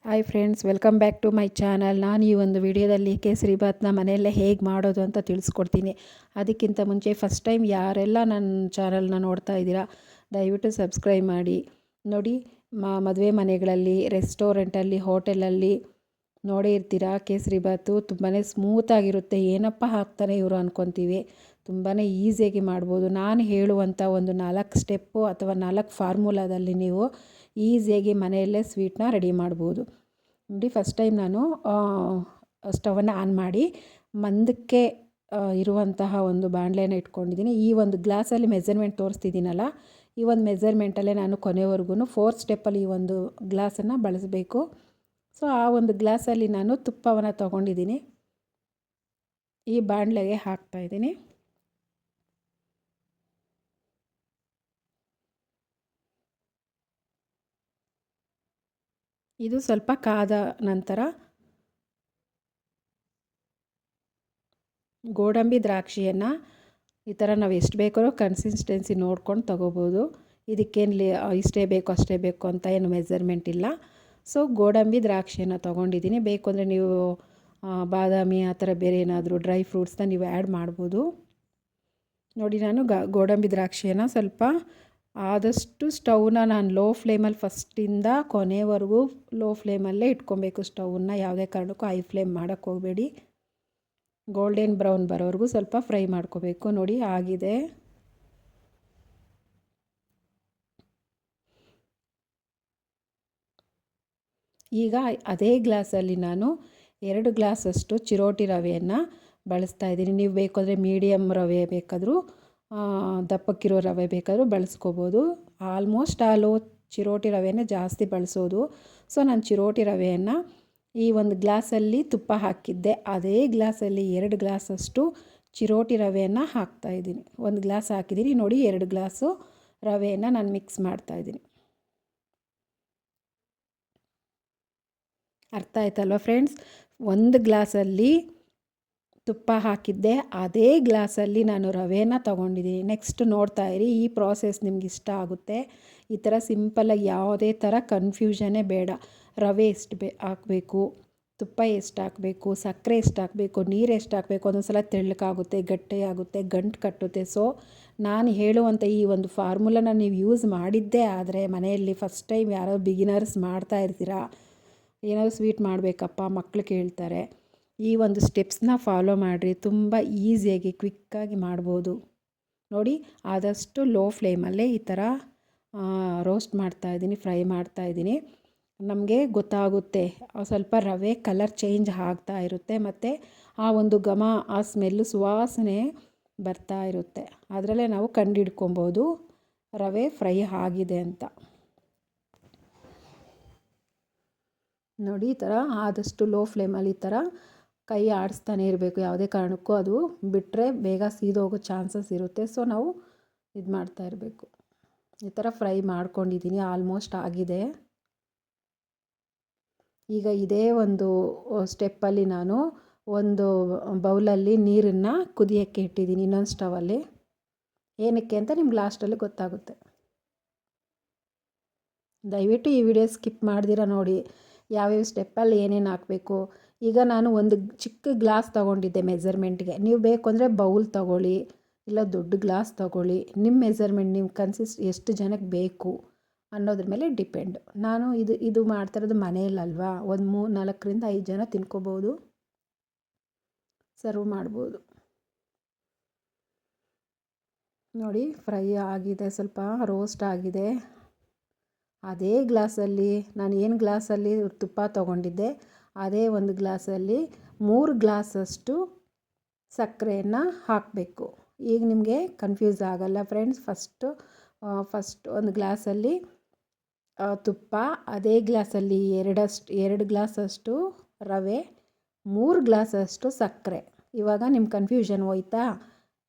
Hi friends, welcome back to my channel. ನಾನು ಈ ಒಂದು ವಿಡಿಯೋದಲ್ಲಿ ಕೇಸರಿಬಾತ್ನ ಮನೆಯಲ್ಲೇ ಹೇಗೆ ಮಾಡೋದು ಅಂತ ತಿಳಿಸ್ಕೊಡ್ತೀನಿ. ಅದಕ್ಕಿಂತ ಮುಂಚೆ ಫಸ್ಟ್ ಟೈಮ್ ಯಾರೆಲ್ಲ ನನ್ನ ಚಾನಲ್ನ ನೋಡ್ತಾ ಇದ್ದೀರಾ, ದಯವಿಟ್ಟು ಸಬ್ಸ್ಕ್ರೈಬ್ ಮಾಡಿ. ನೋಡಿ, ಮದುವೆ ಮನೆಗಳಲ್ಲಿ, ರೆಸ್ಟೋರೆಂಟಲ್ಲಿ, ಹೋಟೆಲಲ್ಲಿ ನೋಡೇ ಇರ್ತೀರಾ. ಕೇಸರಿಬಾತು ತುಂಬಾ ಸ್ಮೂತಾಗಿರುತ್ತೆ. ಏನಪ್ಪ ಹಾಕ್ತಾರೆ ಇವರು ಅಂದ್ಕೊತೀವಿ. ತುಂಬಾ ಈಸಿಯಾಗಿ ಮಾಡ್ಬೋದು. ನಾನು ಹೇಳುವಂಥ ಒಂದು 4 ಸ್ಟೆಪ್ಪು ಅಥವಾ 4 ಫಾರ್ಮುಲಾದಲ್ಲಿ ನೀವು ಈಸಿಯಾಗಿ ಮನೆಯಲ್ಲೇ ಸ್ವೀಟ್ನ ರೆಡಿ ಮಾಡ್ಬೋದು. ನೋಡಿ, ಫಸ್ಟ್ ಟೈಮ್ ನಾನು ಸ್ಟವನ್ನು ಆನ್ ಮಾಡಿ ಮಂದಕ್ಕೆ ಇರುವಂತಹ ಒಂದು ಬಾಣಲೆನ ಇಟ್ಕೊಂಡಿದ್ದೀನಿ. ಈ ಒಂದು ಗ್ಲಾಸಲ್ಲಿ ಮೆಜರ್ಮೆಂಟ್ ತೋರಿಸ್ತಿದ್ದೀನಲ್ಲ, ಈ ಒಂದು ಮೆಜರ್ಮೆಂಟಲ್ಲೇ ನಾನು ಕೊನೆವರೆಗೂ 4 ಸ್ಟೆಪ್ಪಲ್ಲಿ ಈ ಒಂದು ಗ್ಲಾಸನ್ನು ಬಳಸಬೇಕು. ಸೊ ಆ ಒಂದು ಗ್ಲಾಸಲ್ಲಿ ನಾನು ತುಪ್ಪವನ್ನು ತೊಗೊಂಡಿದ್ದೀನಿ. ಈ ಬಾಣಲೆಗೆ ಹಾಕ್ತಾಯಿದ್ದೀನಿ. ಇದು ಸ್ವಲ್ಪ ಕಾದ ನಂತರ ಗೋಡಂಬಿ ದ್ರಾಕ್ಷಿಯನ್ನು ಈ ಥರ ನಾವು ಎಷ್ಟು ಬೇಕಾದ್ರೂ ಕನ್ಸಿಸ್ಟೆನ್ಸಿ ನೋಡ್ಕೊಂಡು ತೊಗೋಬೋದು. ಇದಕ್ಕೇನು ಇಷ್ಟೇ ಬೇಕು ಅಷ್ಟೇ ಬೇಕು ಅಂತ ಏನು ಮೆಜರ್ಮೆಂಟ್ ಇಲ್ಲ. ಸೊ ಗೋಡಂಬಿ ದ್ರಾಕ್ಷಿಯನ್ನು ತೊಗೊಂಡಿದ್ದೀನಿ. ಬೇಕು ಅಂದರೆ ನೀವು ಬಾದಾಮಿ ಆ ಥರ ಬೇರೆ ಏನಾದರೂ ಡ್ರೈ ಫ್ರೂಟ್ಸ್ನ ನೀವು ಆ್ಯಡ್ ಮಾಡ್ಬೋದು. ನೋಡಿ, ನಾನು ಗೋಡಂಬಿ ದ್ರಾಕ್ಷಿಯನ್ನು ಸ್ವಲ್ಪ ಆದಷ್ಟು ಸ್ಟವ್ನ ನಾನು ಲೋ ಫ್ಲೇಮಲ್ಲಿ ಫಸ್ಟಿಂದ ಕೊನೆವರೆಗೂ ಲೋ ಫ್ಲೇಮಲ್ಲೇ ಇಟ್ಕೊಬೇಕು. ಸ್ಟವ್ನ ಯಾವುದೇ ಕಾರಣಕ್ಕೂ ಹೈ ಫ್ಲೇಮ್ ಮಾಡೋಕ್ಕೆ ಹೋಗಬೇಡಿ. ಗೋಲ್ಡನ್ ಬ್ರೌನ್ ಬರೋವರೆಗೂ ಸ್ವಲ್ಪ ಫ್ರೈ ಮಾಡ್ಕೋಬೇಕು. ನೋಡಿ, ಆಗಿದೆ. ಈಗ ಅದೇ ಗ್ಲಾಸಲ್ಲಿ ನಾನು 2 ಗ್ಲಾಸಷ್ಟು ಚಿರೋಟಿ ರವೆಯನ್ನು ಬಳಸ್ತಾ ಇದ್ದೀನಿ. ನೀವು ಬೇಕಾದರೆ ಮೀಡಿಯಮ್ ರವೆ ಬೇಕಾದರೂ ದಪ್ಪಕ್ಕಿರೋ ರವೆ ಬೇಕಾದರೂ ಬಳಸ್ಕೋಬೋದು. ಆಲ್ಮೋಸ್ಟ್ ಆಲು ಚಿರೋಟಿ ರವೆನೇ ಜಾಸ್ತಿ ಬಳಸೋದು. ಸೊ ನಾನು ಚಿರೋಟಿ ರವೆಯನ್ನು ಈ ಒಂದು ಗ್ಲಾಸಲ್ಲಿ ತುಪ್ಪ ಹಾಕಿದ್ದೆ, ಅದೇ ಗ್ಲಾಸಲ್ಲಿ 2 ಗ್ಲಾಸಷ್ಟು ಚಿರೋಟಿ ರವೆಯನ್ನು ಹಾಕ್ತಾಯಿದ್ದೀನಿ. 1 ಗ್ಲಾಸ್ ಹಾಕಿದ್ದೀನಿ. ನೋಡಿ, 2 ಗ್ಲಾಸು ರವೆಯನ್ನು ನಾನು ಮಿಕ್ಸ್ ಮಾಡ್ತಾಯಿದ್ದೀನಿ. ಅರ್ಥ ಆಯ್ತಲ್ವ ಫ್ರೆಂಡ್ಸ್? 1 ಗ್ಲಾಸಲ್ಲಿ ತುಪ್ಪ ಹಾಕಿದ್ದೆ, ಅದೇ ಗ್ಲಾಸಲ್ಲಿ ನಾನು ರವೆನ ತೊಗೊಂಡಿದ್ದೀನಿ. ನೆಕ್ಸ್ಟ್ ನೋಡ್ತಾ ಇರಿ. ಈ ಪ್ರಾಸೆಸ್ ನಿಮ್ಗೆ ಇಷ್ಟ ಆಗುತ್ತೆ. ಈ ಥರ ಸಿಂಪಲ್ಲಾಗಿ ಯಾವುದೇ ಥರ ಕನ್ಫ್ಯೂಷನ್ನೇ ಬೇಡ. ರವೆ ಎಷ್ಟು ಹಾಕಬೇಕು, ತುಪ್ಪ ಎಷ್ಟು ಹಾಕಬೇಕು, ಸಕ್ಕರೆ ಎಷ್ಟು ಹಾಕಬೇಕು, ನೀರು ಎಷ್ಟು ಹಾಕಬೇಕು, ಒಂದೊಂದು ಸಲ ತೆಳ್ಳಗಾಗುತ್ತೆ, ಗಟ್ಟಿಯಾಗುತ್ತೆ, ಗಂಟು ಕಟ್ಟುತ್ತೆ. ಸೊ ನಾನು ಹೇಳುವಂಥ ಈ ಒಂದು ಫಾರ್ಮುಲಾನ ನೀವು ಯೂಸ್ ಮಾಡಿದ್ದೇ ಆದರೆ ಮನೆಯಲ್ಲಿ ಫಸ್ಟ್ ಟೈಮ್ ಯಾರೋ ಬಿಗಿನರ್ಸ್ ಮಾಡ್ತಾ ಇರ್ತೀರಾ, ಏನಾದರೂ ಸ್ವೀಟ್ ಮಾಡಬೇಕಪ್ಪ ಮಕ್ಕಳು ಕೇಳ್ತಾರೆ, ಈ ಒಂದು ಸ್ಟೆಪ್ಸ್ನ ಫಾಲೋ ಮಾಡಿರಿ. ತುಂಬ ಈಸಿಯಾಗಿ ಕ್ವಿಕ್ಕಾಗಿ ಮಾಡ್ಬೋದು. ನೋಡಿ, ಆದಷ್ಟು ಲೋ ಫ್ಲೇಮಲ್ಲೇ ಈ ಥರ ರೋಸ್ಟ್ ಮಾಡ್ತಾಯಿದ್ದೀನಿ, ಫ್ರೈ ಮಾಡ್ತಾಯಿದ್ದೀನಿ. ನಮಗೆ ಗೊತ್ತಾಗುತ್ತೆ ಸ್ವಲ್ಪ ರವೆ ಕಲರ್ ಚೇಂಜ್ ಆಗ್ತಾ ಇರುತ್ತೆ, ಮತ್ತು ಆ ಒಂದು ಘಮ, ಆ ಸ್ಮೆಲ್ಲು, ಸುವಾಸನೆ ಬರ್ತಾ ಇರುತ್ತೆ. ಅದರಲ್ಲೇ ನಾವು ಕಂಡುಹಿಡ್ಕೊಬೋದು ರವೆ ಫ್ರೈ ಆಗಿದೆ ಅಂತ. ನೋಡಿ, ಈ ಥರ ಆದಷ್ಟು ಲೋ ಫ್ಲೇಮಲ್ಲಿ ಈ ಥರ ಕೈ ಆಡಿಸ್ತಾನೆ ಇರಬೇಕು. ಯಾವುದೇ ಕಾರಣಕ್ಕೂ ಅದು ಬಿಟ್ಟರೆ ಬೇಗ ಸೀದೋಗೋ ಚಾನ್ಸಸ್ ಇರುತ್ತೆ. ಸೊ ನಾವು ಇದು ಮಾಡ್ತಾ ಇರಬೇಕು. ಈ ಥರ ಫ್ರೈ ಮಾಡ್ಕೊಂಡಿದ್ದೀನಿ. ಆಲ್ಮೋಸ್ಟ್ ಆಗಿದೆ. ಈಗ ಇದೇ ಒಂದು ಸ್ಟೆಪ್ಪಲ್ಲಿ ನಾನು ಒಂದು ಬೌಲಲ್ಲಿ ನೀರನ್ನು ಕುದಿಯೋಕ್ಕೆ ಇಟ್ಟಿದ್ದೀನಿ ಇನ್ನೊಂದು ಸ್ಟವಲ್ಲಿ. ಏನಕ್ಕೆ ಅಂತ ನಿಮ್ಗೆ ಲಾಸ್ಟಲ್ಲಿ ಗೊತ್ತಾಗುತ್ತೆ. ದಯವಿಟ್ಟು ಈ ವಿಡಿಯೋ ಸ್ಕಿಪ್ ಮಾಡ್ದಿರ ನೋಡಿ, ಯಾವ್ಯಾವ ಸ್ಟೆಪ್ಪಲ್ಲಿ ಏನೇನು ಹಾಕಬೇಕು. ಈಗ ನಾನು ಒಂದು ಚಿಕ್ಕ ಗ್ಲಾಸ್ ತೊಗೊಂಡಿದ್ದೆ ಮೆಜರ್ಮೆಂಟ್ಗೆ. ನೀವು ಬೇಕು ಅಂದರೆ ಬೌಲ್ ತೊಗೊಳ್ಳಿ, ಇಲ್ಲ ದೊಡ್ಡ ಗ್ಲಾಸ್ ತೊಗೊಳ್ಳಿ. ನಿಮ್ಮ ಮೆಜರ್ಮೆಂಟ್, ನೀವು ಎಷ್ಟು ಜನಕ್ಕೆ ಬೇಕು ಅನ್ನೋದ್ರ ಮೇಲೆ ಡಿಪೆಂಡ್. ನಾನು ಇದು ಮಾಡ್ತಾಯಿರೋದು ಮನೆಯಲ್ಲಲ್ವಾ, ಒಂದು 4ರಿಂದ 5 ಜನ ತಿನ್ಕೋಬೋದು, ಸರ್ವ್ ಮಾಡ್ಬೋದು. ನೋಡಿ, ಫ್ರೈ ಆಗಿದೆ, ಸ್ವಲ್ಪ ರೋಸ್ಟ್ ಆಗಿದೆ. ಅದೇ ಗ್ಲಾಸಲ್ಲಿ ನಾನು ಏನು ಗ್ಲಾಸಲ್ಲಿ ತುಪ್ಪ ತೊಗೊಂಡಿದ್ದೆ, ಅದೇ ಒಂದು ಗ್ಲಾಸಲ್ಲಿ 3 ಗ್ಲಾಸಷ್ಟು ಸಕ್ಕರೆಯನ್ನು ಹಾಕಬೇಕು. ಈಗ ನಿಮಗೆ ಕನ್ಫ್ಯೂಸ್ ಆಗಲ್ಲ ಫ್ರೆಂಡ್ಸ್. ಫಸ್ಟ್ ಒಂದು ಗ್ಲಾಸಲ್ಲಿ ತುಪ್ಪ, ಅದೇ ಗ್ಲಾಸಲ್ಲಿ 2 ಗ್ಲಾಸಷ್ಟು ರವೆ, 3 ಗ್ಲಾಸಷ್ಟು ಸಕ್ಕರೆ. ಇವಾಗ ನಿಮ್ಮ ಕನ್ಫ್ಯೂಷನ್ ಹೋಯ್ತಾ?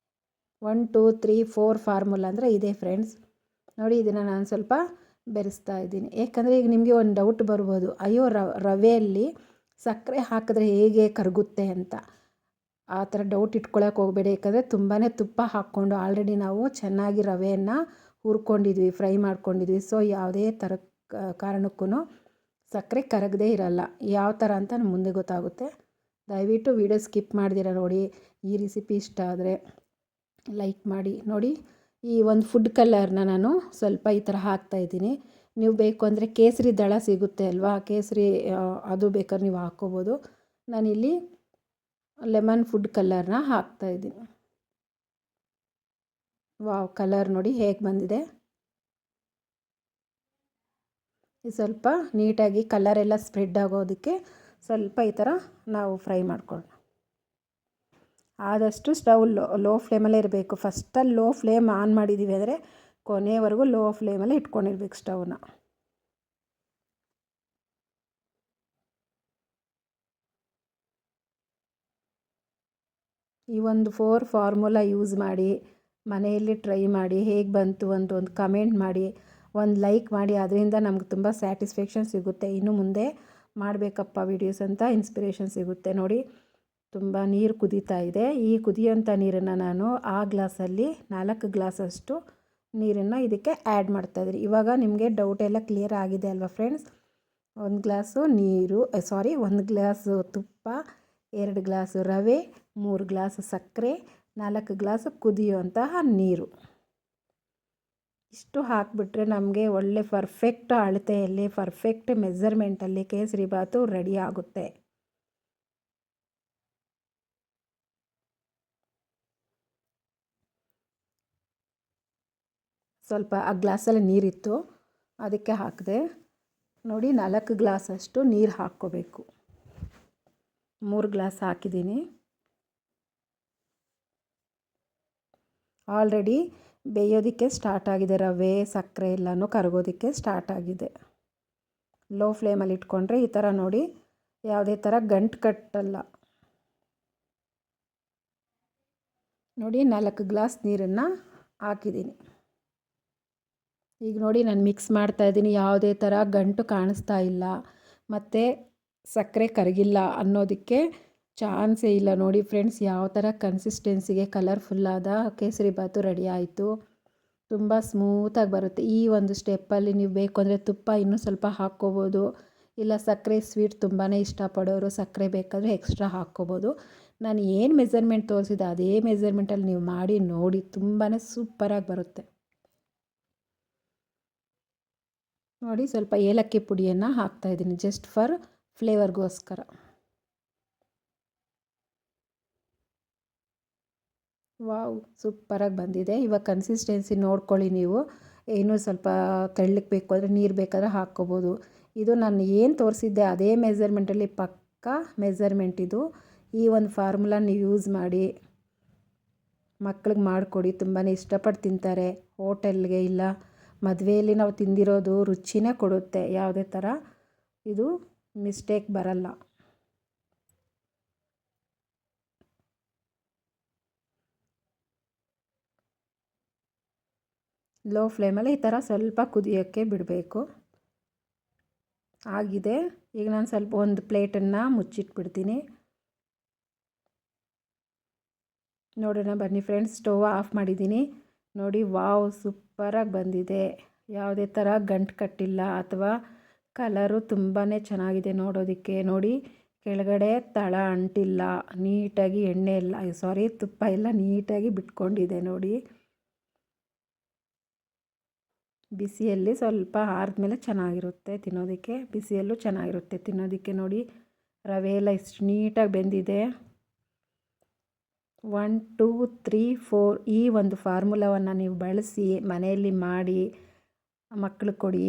1 2 3 4 ಫಾರ್ಮುಲಾ ಅಂದರೆ ಇದೆ ಫ್ರೆಂಡ್ಸ್. ನೋಡಿ, ಇದನ್ನು ನಾನು ಸ್ವಲ್ಪ ಬೆರೆಸ್ತಾ ಇದ್ದೀನಿ. ಏಕೆಂದರೆ ಈಗ ನಿಮಗೆ ಒಂದು ಡೌಟ್ ಬರ್ಬೋದು, ಅಯ್ಯೋ ರವೆಯಲ್ಲಿ ಸಕ್ಕರೆ ಹಾಕಿದ್ರೆ ಹೇಗೆ ಕರಗುತ್ತೆ ಅಂತ. ಆ ಥರ ಡೌಟ್ ಇಟ್ಕೊಳ್ಳೋಕೆ ಹೋಗಬೇಡಿ. ಯಾಕಂದರೆ ತುಂಬಾ ತುಪ್ಪ ಹಾಕ್ಕೊಂಡು ಆಲ್ರೆಡಿ ನಾವು ಚೆನ್ನಾಗಿ ರವೆಯನ್ನು ಹುರ್ಕೊಂಡಿದ್ವಿ, ಫ್ರೈ ಮಾಡ್ಕೊಂಡಿದ್ವಿ. ಸೊ ಯಾವುದೇ ಥರ ಕಾರಣಕ್ಕೂ ಸಕ್ಕರೆ ಕರಗದೇ ಇರಲ್ಲ. ಯಾವ ಥರ ಅಂತ ಮುಂದೆ ಗೊತ್ತಾಗುತ್ತೆ. ದಯವಿಟ್ಟು ವಿಡಿಯೋ ಸ್ಕಿಪ್ ಮಾಡ್ದಿರ ನೋಡಿ. ಈ ರೆಸಿಪಿ ಇಷ್ಟ ಆದರೆ ಲೈಕ್ ಮಾಡಿ. ನೋಡಿ, ಈ ಒಂದು ಫುಡ್ ಕಲರ್ನ ನಾನು ಸ್ವಲ್ಪ ಈ ಥರ ಹಾಕ್ತಾಯಿದ್ದೀನಿ. ನೀವು ಬೇಕು ಅಂದರೆ ಕೇಸರಿ ದಳ ಸಿಗುತ್ತೆ ಅಲ್ವಾ, ಕೇಸರಿ ಅದು ಬೇಕಾದ್ರೆ ನೀವು ಹಾಕ್ಕೋಬೋದು. ನಾನಿಲ್ಲಿ ಲೆಮನ್ ಫುಡ್ ಕಲರ್ನ ಹಾಕ್ತಾಯಿದ್ದೀನಿ. ವಾವ್, ಕಲರ್ ನೋಡಿ ಹೇಗೆ ಬಂದಿದೆ. ಸ್ವಲ್ಪ ನೀಟಾಗಿ ಕಲರೆಲ್ಲ ಸ್ಪ್ರೆಡ್ ಆಗೋದಕ್ಕೆ ಸ್ವಲ್ಪ ಈ ಥರ ನಾವು ಫ್ರೈ ಮಾಡ್ಕೊಳ್ಳೋಣ. ಆದಷ್ಟು ಸ್ಟವ್ ಲೋ ಫ್ಲೇಮಲ್ಲೇ ಇರಬೇಕು. ಫಸ್ಟಲ್ಲಿ ಲೋ ಫ್ಲೇಮ್ ಆನ್ ಮಾಡಿದ್ದೀವಿ ಅಂದರೆ ಕೊನೆಯವರೆಗೂ ಲೋ ಫ್ಲೇಮಲ್ಲೇ ಇಟ್ಕೊಂಡಿರ್ಬೇಕು ಸ್ಟವ್ನ. ಈ ಒಂದು 4 ಫಾರ್ಮುಲಾ ಯೂಸ್ ಮಾಡಿ ಮನೆಯಲ್ಲಿ ಟ್ರೈ ಮಾಡಿ. ಹೇಗೆ ಬಂತು ಅಂತ ಒಂದು ಕಮೆಂಟ್ ಮಾಡಿ, ಒಂದು ಲೈಕ್ ಮಾಡಿ. ಅದರಿಂದ ನಮ್ಗೆ ತುಂಬ ಸ್ಯಾಟಿಸ್ಫ್ಯಾಕ್ಷನ್ ಸಿಗುತ್ತೆ. ಇನ್ನು ಮುಂದೆ ಮಾಡಬೇಕಪ್ಪ ವೀಡಿಯೋಸ್ ಅಂತ ಇನ್ಸ್ಪಿರೇಷನ್ ಸಿಗುತ್ತೆ. ನೋಡಿ, ತುಂಬ ನೀರು ಕುದೀತಾ ಇದೆ. ಈ ಕುದಿಯೋಂಥ ನೀರನ್ನು ನಾನು ಆ ಗ್ಲಾಸಲ್ಲಿ 4 ಗ್ಲಾಸಷ್ಟು ನೀರನ್ನು ಇದಕ್ಕೆ ಆ್ಯಡ್ ಮಾಡ್ತಾಯಿದ್ದೀನಿ. ಇವಾಗ ನಿಮಗೆ ಡೌಟ್ ಎಲ್ಲ ಕ್ಲಿಯರ್ ಆಗಿದೆ ಅಲ್ವಾ ಫ್ರೆಂಡ್ಸ್? 1 ಗ್ಲಾಸು ನೀರು, 1 ಗ್ಲಾಸು ತುಪ್ಪ, 2 ಗ್ಲಾಸು ರವೆ, 3 ಗ್ಲಾಸು ಸಕ್ಕರೆ, 4 ಗ್ಲಾಸು ಕುದಿಯುವಂತಹ ನೀರು. ಇಷ್ಟು ಹಾಕಿಬಿಟ್ರೆ ನಮಗೆ ಒಳ್ಳೆ ಪರ್ಫೆಕ್ಟ್ ಅಳತೆಯಲ್ಲಿ, ಪರ್ಫೆಕ್ಟ್ ಮೆಜರ್ಮೆಂಟಲ್ಲಿ ಕೇಸರಿ ಬಾತು ರೆಡಿ ಆಗುತ್ತೆ. ಸ್ವಲ್ಪ ಆ ಗ್ಲಾಸಲ್ಲಿ ನೀರಿತ್ತು, ಅದಕ್ಕೆ ಹಾಕಿದೆ. ನೋಡಿ, 4 ಗ್ಲಾಸಷ್ಟು ನೀರು ಹಾಕ್ಕೋಬೇಕು. 3 ಗ್ಲಾಸ್ ಹಾಕಿದ್ದೀನಿ. ಆಲ್ರೆಡಿ ಬೇಯೋದಕ್ಕೆ ಸ್ಟಾರ್ಟ್ ಆಗಿದೆ. ರವೆ ಸಕ್ಕರೆ ಎಲ್ಲನೂ ಕರಗೋದಕ್ಕೆ ಸ್ಟಾರ್ಟ್ ಆಗಿದೆ. ಲೋ ಫ್ಲೇಮಲ್ಲಿ ಇಟ್ಕೊಂಡ್ರೆ ಈ ಥರ ನೋಡಿ, ಯಾವುದೇ ಥರ ಗಂಟು ಕಟ್ಟಲ್ಲ. ನೋಡಿ, 4 ಗ್ಲಾಸ್ ನೀರನ್ನು ಹಾಕಿದ್ದೀನಿ. ಈಗ ನೋಡಿ, ನಾನು ಮಿಕ್ಸ್ ಮಾಡ್ತಾಯಿದ್ದೀನಿ. ಯಾವುದೇ ಥರ ಗಂಟು ಕಾಣಿಸ್ತಾ ಇಲ್ಲ ಮತ್ತು ಸಕ್ಕರೆ ಕರಗಿಲ್ಲ ಅನ್ನೋದಕ್ಕೆ ಚಾನ್ಸೇ ಇಲ್ಲ. ನೋಡಿ ಫ್ರೆಂಡ್ಸ್, ಯಾವ ಥರ ಕನ್ಸಿಸ್ಟೆನ್ಸಿಗೆ ಕಲರ್ಫುಲ್ಲಾದ ಕೇಸರಿ ಬಾತು ರೆಡಿ ಆಯಿತು. ತುಂಬ ಸ್ಮೂತಾಗಿ ಬರುತ್ತೆ. ಈ ಒಂದು ಸ್ಟೆಪ್ಪಲ್ಲಿ ನೀವು ಬೇಕು ಅಂದರೆ ತುಪ್ಪ ಇನ್ನೂ ಸ್ವಲ್ಪ ಹಾಕ್ಕೋಬೋದು. ಇಲ್ಲ ಸಕ್ಕರೆ ಸ್ವೀಟ್ ತುಂಬಾ ಇಷ್ಟಪಡೋರು ಸಕ್ಕರೆ ಬೇಕಾದರೆ ಎಕ್ಸ್ಟ್ರಾ ಹಾಕ್ಕೋಬೋದು. ನಾನು ಏನು ಮೆಜರ್ಮೆಂಟ್ ತೋರಿಸಿದೆ ಅದೇ ಮೆಜರ್ಮೆಂಟಲ್ಲಿ ನೀವು ಮಾಡಿ ನೋಡಿ, ತುಂಬಾ ಸೂಪರಾಗಿ ಬರುತ್ತೆ. ನೋಡಿ, ಸ್ವಲ್ಪ ಏಲಕ್ಕಿ ಪುಡಿಯನ್ನು ಹಾಕ್ತಾಯಿದ್ದೀನಿ ಜಸ್ಟ್ ಫಾರ್ ಫ್ಲೇವರ್ಗೋಸ್ಕರ. ವಾವ್, ಸೂಪರಾಗಿ ಬಂದಿದೆ. ಇವಾಗ ಕನ್ಸಿಸ್ಟೆನ್ಸಿ ನೋಡ್ಕೊಳ್ಳಿ ನೀವು. ಇನ್ನೂ ಸ್ವಲ್ಪ ತೆಳ್ಳಗೆ ಬೇಕು ಅಂದರೆ ನೀರು ಬೇಕಾದರೆ ಹಾಕ್ಕೋಬೋದು. ಇದು ನಾನು ಏನು ತೋರಿಸಿದ್ದೆ ಅದೇ ಮೆಜರ್ಮೆಂಟಲ್ಲಿ ಪಕ್ಕಾ ಮೆಜರ್ಮೆಂಟ್ ಇದು. ಈ ಒಂದು ಫಾರ್ಮುಲಾ ನೀವು ಯೂಸ್ ಮಾಡಿ ಮಕ್ಳಿಗೆ ಮಾಡಿಕೊಡಿ, ತುಂಬಾ ಇಷ್ಟಪಟ್ಟು ತಿಂತಾರೆ. ಹೋಟೆಲ್ಗೆ ಇಲ್ಲ ಮದುವೆಯಲ್ಲಿ ನಾವು ತಿಂದಿರೋದು ರುಚಿನೇ ಕೊಡುತ್ತೆ. ಯಾವುದೇ ಥರ ಇದು ಮಿಸ್ಟೇಕ್ ಬರಲ್ಲ. ಲೋ ಫ್ಲೇಮಲ್ಲಿ ಈ ಥರ ಸ್ವಲ್ಪ ಕುದಿಯೋಕ್ಕೆ ಬಿಡಬೇಕು. ಆಗಿದೆ. ಈಗ ನಾನು ಸ್ವಲ್ಪ ಒಂದು ಪ್ಲೇಟನ್ನು ಮುಚ್ಚಿಟ್ಬಿಡ್ತೀನಿ. ನೋಡೋಣ ಬನ್ನಿ ಫ್ರೆಂಡ್ಸ್, ಸ್ಟವ್ ಆಫ್ ಮಾಡಿದ್ದೀನಿ. ನೋಡಿ, ವಾವ್, ಸೂಪರಾಗಿ ಬಂದಿದೆ. ಯಾವುದೇ ಥರ ಗಂಟು ಕಟ್ಟಿಲ್ಲ ಅಥವಾ ಕಲರು ತುಂಬಾ ಚೆನ್ನಾಗಿದೆ ನೋಡೋದಕ್ಕೆ. ನೋಡಿ, ಕೆಳಗಡೆ ತಳ ಅಂಟಿಲ್ಲ, ನೀಟಾಗಿ ಎಣ್ಣೆ ಎಲ್ಲ ತುಪ್ಪ ಎಲ್ಲ ನೀಟಾಗಿ ಬಿಟ್ಕೊಂಡಿದೆ. ನೋಡಿ, ಬಿಸಿಯಲ್ಲಿ ಸ್ವಲ್ಪ ಆರಿದ್ಮೇಲೆ ಚೆನ್ನಾಗಿರುತ್ತೆ ತಿನ್ನೋದಕ್ಕೆ. ಬಿಸಿಯಲ್ಲೂ ಚೆನ್ನಾಗಿರುತ್ತೆ ತಿನ್ನೋದಕ್ಕೆ. ನೋಡಿ, ರವೆ ಎಲ್ಲ ಇಷ್ಟು ನೀಟಾಗಿ ಬೆಂದಿದೆ. 1 2 3 4 ಈ ಒಂದು ಫಾರ್ಮುಲಾವನ್ನು ನೀವು ಬಳಸಿ ಮನೆಯಲ್ಲಿ ಮಾಡಿ ಮಕ್ಕಳಿಗೆ ಕೊಡಿ.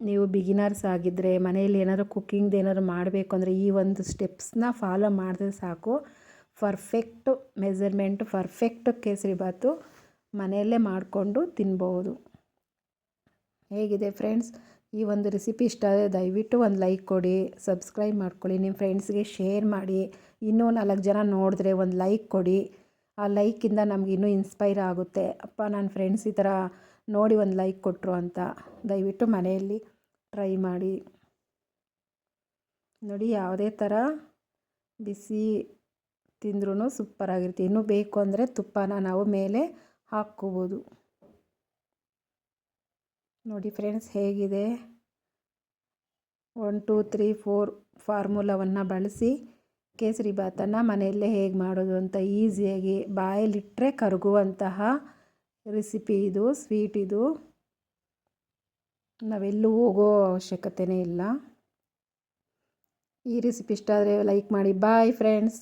ನೀವು ಬಿಗಿನರ್ಸ್ ಆಗಿದ್ದರೆ ಮನೆಯಲ್ಲಿ ಏನಾದರೂ ಕುಕ್ಕಿಂಗ್ದು ಏನಾದರೂ ಮಾಡಬೇಕು ಅಂದರೆ ಈ ಒಂದು ಸ್ಟೆಪ್ಸ್ನ ಫಾಲೋ ಮಾಡಿದ್ರೆ ಸಾಕು. Perfect measurement, perfect kesari bath ಮನೆಯಲ್ಲೇ ಮಾಡಿಕೊಂಡು ತಿನ್ಬೋದು. ಹೇಗಿದೆ ಫ್ರೆಂಡ್ಸ್? ಈ ಒಂದು ರೆಸಿಪಿ ಇಷ್ಟ ಆದರೆ ದಯವಿಟ್ಟು ಒಂದು ಲೈಕ್ ಕೊಡಿ, ಸಬ್ಸ್ಕ್ರೈಬ್ ಮಾಡ್ಕೊಳ್ಳಿ, ನಿಮ್ಮ ಫ್ರೆಂಡ್ಸ್ಗೆ ಶೇರ್ ಮಾಡಿ. ಇನ್ನೂ 4 ಜನ ನೋಡಿದ್ರೆ ಒಂದು ಲೈಕ್ ಕೊಡಿ. ಆ ಲೈಕಿಂದ ನಮ್ಗೆ ಇನ್ನೂ ಇನ್ಸ್ಪೈರ್ ಆಗುತ್ತೆ. ಅಪ್ಪ, ನನ್ನ ಫ್ರೆಂಡ್ಸ್ ಈ ಥರ ನೋಡಿ ಒಂದು ಲೈಕ್ ಕೊಟ್ಟರು ಅಂತ. ದಯವಿಟ್ಟು ಮನೆಯಲ್ಲಿ ಟ್ರೈ ಮಾಡಿ ನೋಡಿ. ಯಾವುದೇ ಥರ ಬಿಸಿ ತಿಂದ್ರೂ ಸೂಪರಾಗಿರುತ್ತೆ. ಇನ್ನೂ ಬೇಕು ಅಂದರೆ ತುಪ್ಪನ ನಾವು ಮೇಲೆ ಹಾಕ್ಕೋಬೋದು. ನೋಡಿ ಫ್ರೆಂಡ್ಸ್, ಹೇಗಿದೆ? 1 2 3 4 ಫಾರ್ಮುಲಾವನ್ನು ಬಳಸಿ ಕೇಸರಿ ಬಾತನ್ನು ಮನೆಯಲ್ಲೇ ಹೇಗೆ ಮಾಡೋದು ಅಂತ ಈಸಿಯಾಗಿ ಬಾಯಲ್ಲಿಟ್ಟರೆ ಕರಗುವಂತಹ ರೆಸಿಪಿ ಇದು, ಸ್ವೀಟ್ ಇದು. ನಾವೆಲ್ಲೂ ಹೋಗೋ ಅವಶ್ಯಕತೆಯೇ ಇಲ್ಲ. ಈ ರೆಸಿಪಿ ಇಷ್ಟ ಆದರೆ ಲೈಕ್ ಮಾಡಿ. Bye friends.